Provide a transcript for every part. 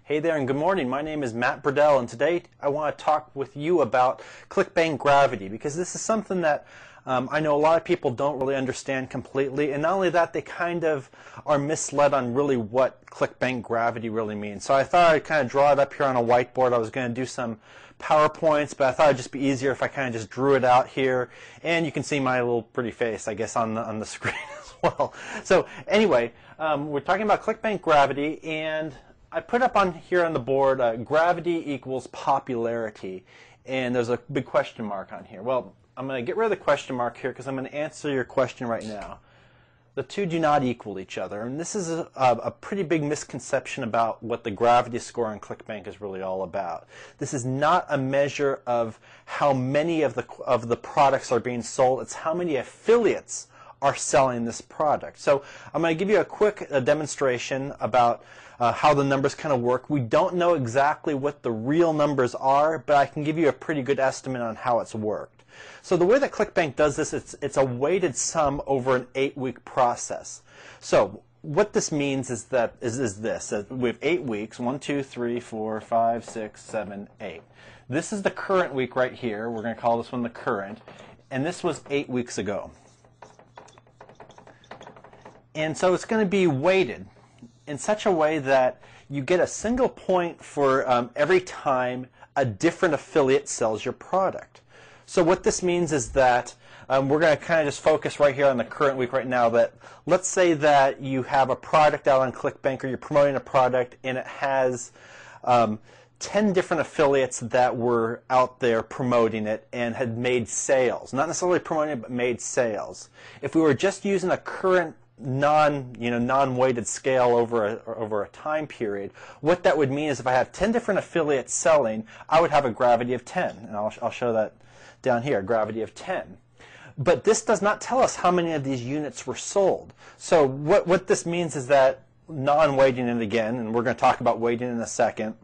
Hey there and good morning. My name is Matt Burdell and today I want to talk with you about Clickbank gravity because this is something that I know a lot of people don't really understand completely, and not only that, they kind of are misled on really what Clickbank gravity really means. So I thought I'd kind of draw it up here on a whiteboard. I was going to do some PowerPoints, but I thought it'd just be easier if I kind of just drew it out here, and you can see my little pretty face, I guess, on the screen as well. So anyway, we're talking about Clickbank gravity, and I put up on here on the board gravity equals popularity, and there's a big question mark on here. Well, I'm going to get rid of the question mark here because I'm going to answer your question right now. The two do not equal each other, and this is a pretty big misconception about what the gravity score on Clickbank is really all about. This is not a measure of how many of the products are being sold. It's how many affiliates are selling this product. So I'm going to give you a quick demonstration about how the numbers kind of work. We don't know exactly what the real numbers are, but I can give you a pretty good estimate on how it's worked. So the way that Clickbank does this, it's a weighted sum over an 8-week process. So what this means is that this. We have 8 weeks, 1, 2, 3, 4, 5, 6, 7, 8. This is the current week right here. We're going to call this one the current. And this was 8 weeks ago. And so it's going to be weighted in such a way that you get a single point for every time a different affiliate sells your product. So what this means is that we're going to kind of just focus right here on the current week right now. That let's say that you have a product out on Clickbank, or you're promoting a product, and it has 10 different affiliates that were out there promoting it and had made sales. Not necessarily promoting it, but made sales. If we were just using a current non-weighted scale over a time period, what that would mean is if I have 10 different affiliates selling, I would have a gravity of 10, and I'll show that down here, gravity of 10. But this does not tell us how many of these units were sold. So what this means is that non-weighting it again, and we're going to talk about weighting in a second,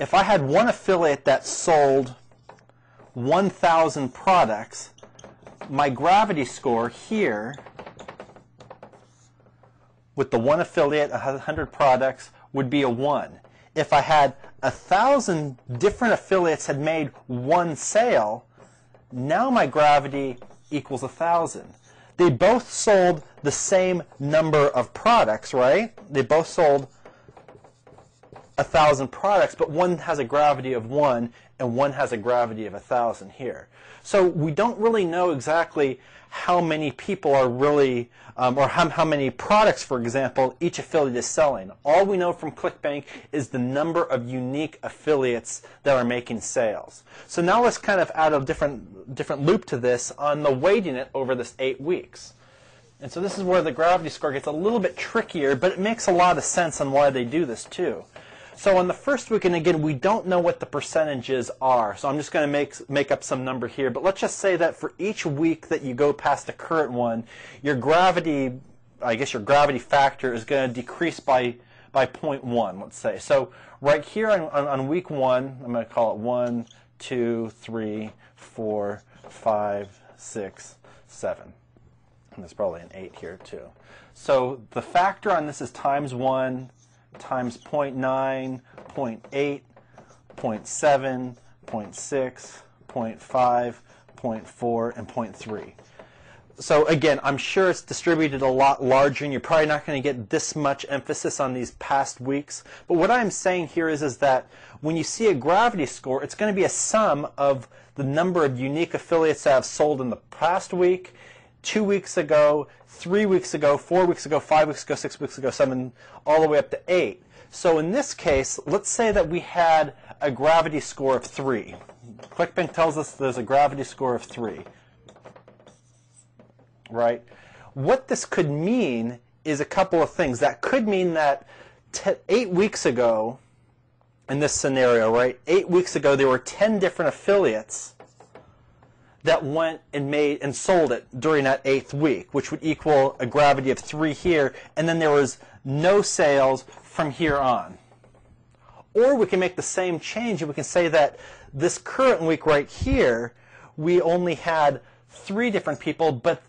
if I had one affiliate that sold 1,000 products, my gravity score here with the one affiliate, 100 products, would be a 1. If I had 1,000 different affiliates had made one sale, now my gravity equals 1,000. They both sold the same number of products, right? They both sold 1,000 products, but one has a gravity of 1 and one has a gravity of 1,000 here. So we don't really know exactly how many people are really, or how many products, for example, each affiliate is selling. All we know from Clickbank is the number of unique affiliates that are making sales. So now let's kind of add a different loop to this on the weighting it over this 8 weeks. And so this is where the gravity score gets a little bit trickier, but it makes a lot of sense on why they do this too. So on the first week, and again, we don't know what the percentages are, so I'm just going to make up some number here. But let's just say that for each week that you go past the current one, your gravity, I guess your gravity factor is going to decrease by 0.1, let's say. So right here on week 1, I'm going to call it 1, 2, 3, 4, 5, 6, 7. And there's probably an 8 here too. So the factor on this is times 1, times 0.9, 0.8, 0.7, 0.6, 0.5, 0.4, and 0.3. So again, I'm sure it's distributed a lot larger, and you're probably not going to get this much emphasis on these past weeks. But what I'm saying here is that when you see a gravity score, it's going to be a sum of the number of unique affiliates that have sold in the past week, 2 weeks ago, 3 weeks ago, 4 weeks ago, 5 weeks ago, 6 weeks ago, 7, all the way up to 8. So in this case, let's say that we had a gravity score of 3. Clickbank tells us there's a gravity score of 3. Right? What this could mean is a couple of things. That could mean that 8 weeks ago, in this scenario, right, 8 weeks ago there were 10 different affiliates that went and made and sold it during that 8th week, which would equal a gravity of 3 here, and then there was no sales from here on. Or we can make the same change and we can say that this current week right here, we only had 3 different people, but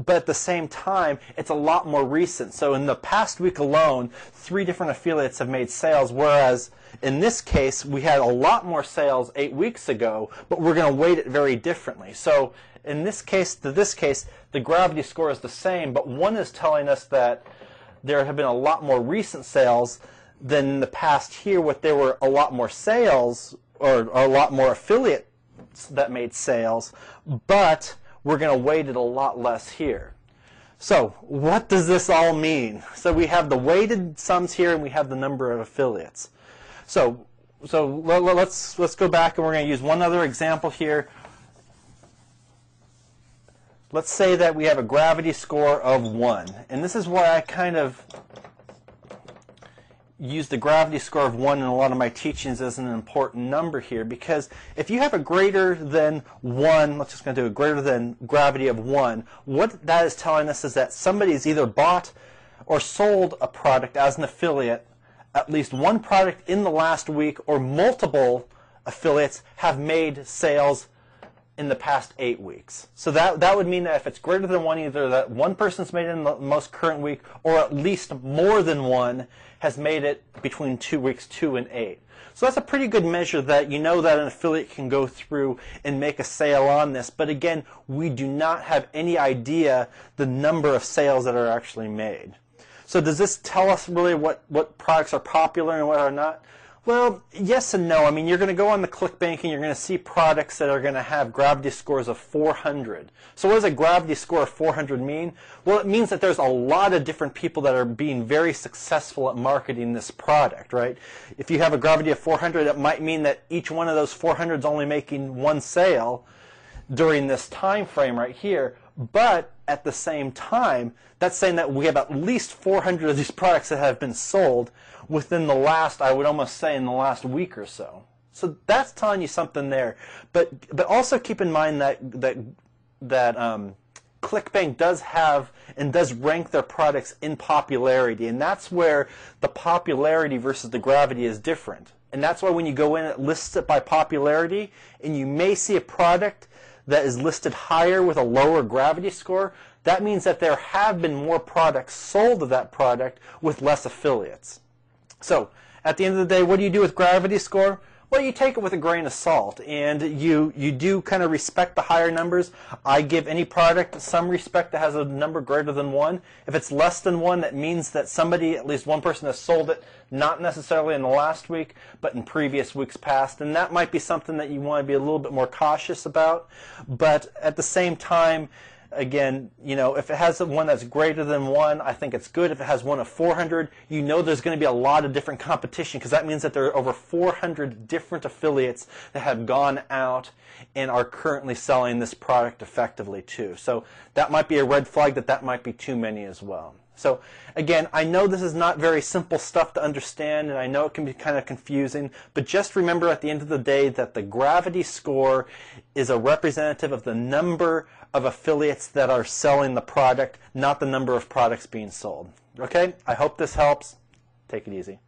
but at the same time, it's a lot more recent. So in the past week alone, 3 different affiliates have made sales, whereas in this case, we had a lot more sales 8 weeks ago, but we're going to weight it very differently. So in this case, the gravity score is the same, but one is telling us that there have been a lot more recent sales than in the past here, what there were a lot more sales or a lot more affiliates that made sales, but we're going to weight it a lot less here. So what does this all mean? So we have the weighted sums here and we have the number of affiliates. So let's go back and we're going to use one other example here. Let's say that we have a gravity score of 1. And this is why I kind of use the gravity score of 1 in a lot of my teachings as an important number here, because if you have a greater than 1, let's just going to do a greater than gravity of 1, what that is telling us is that somebody's either bought or sold a product as an affiliate, at least one product in the last week, or multiple affiliates have made sales in the past 8 weeks. So that would mean that if it's greater than 1, either that one person's made it in the most current week, or at least more than one has made it between 2 weeks, 2 and 8. So that's a pretty good measure that you know that an affiliate can go through and make a sale on this. But again, we do not have any idea the number of sales that are actually made. So does this tell us really what products are popular and what are not? Well, yes and no. I mean, you're going to go on the Clickbank and you're going to see products that are going to have gravity scores of 400. So what does a gravity score of 400 mean? Well, it means that there's a lot of different people that are being very successful at marketing this product, right? If you have a gravity of 400, it might mean that each one of those 400 is only making one sale during this time frame right here. But at the same time, that's saying that we have at least 400 of these products that have been sold within the last, I would almost say, in the last week or so. So that's telling you something there. But also keep in mind that Clickbank does have and does rank their products in popularity, and that's where the popularity versus the gravity is different. And that's why when you go in, it lists it by popularity, and you may see a product that is listed higher with a lower gravity score. That means that there have been more products sold of that product with less affiliates. So at the end of the day, what do you do with gravity score? Well, you take it with a grain of salt, and you do kind of respect the higher numbers. I give any product some respect that has a number greater than 1. If it's less than 1, that means that somebody, at least one person, has sold it, not necessarily in the last week, but in previous weeks past. And that might be something that you want to be a little bit more cautious about. But at the same time, again, you know, if it has one that's greater than 1, I think it's good. If it has one of 400, you know there's going to be a lot of different competition, because that means that there are over 400 different affiliates that have gone out and are currently selling this product effectively too. So that might be a red flag that might be too many as well. So again, I know this is not very simple stuff to understand, and I know it can be kind of confusing, but just remember at the end of the day that the gravity score is a representative of the number of affiliates that are selling the product, not the number of products being sold. Okay? I hope this helps. Take it easy.